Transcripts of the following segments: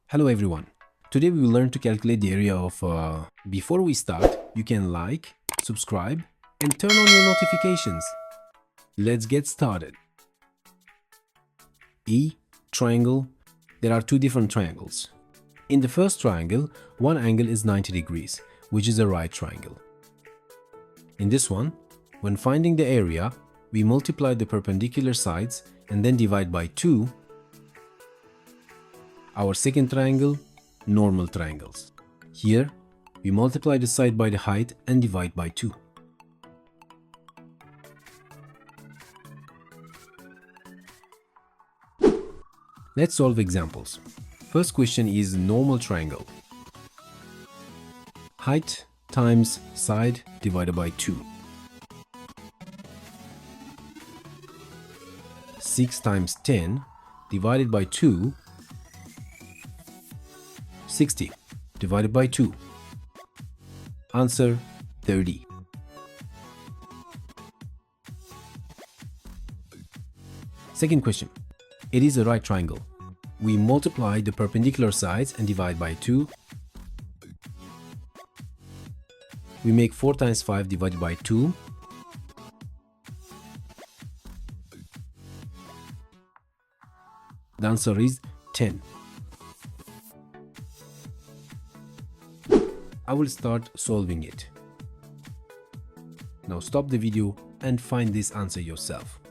Hello everyone. Today we will learn to calculate the area of before we start, you can like, subscribe and turn on your notifications. Let's get started. Triangle. There are two different triangles. In the first triangle, one angle is 90 degrees, which is a right triangle. In this one, when finding the area, we multiply the perpendicular sides and then divide by 2. Our second triangle, normal triangles. Here, we multiply the side by the height and divide by 2. Let's solve examples. First question is normal triangle. Height times side divided by 2. 6 times 10 divided by 2. 60 divided by 2. Answer 30. Second question. It is a right triangle. We multiply the perpendicular sides and divide by 2. We make 4 times 5 divided by 2. The answer is 10. I will start solving it. Now stop the video and find this answer yourself.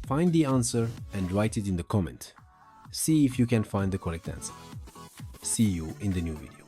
Find the answer and write it in the comment. See if you can find the correct answer. See you in the new video.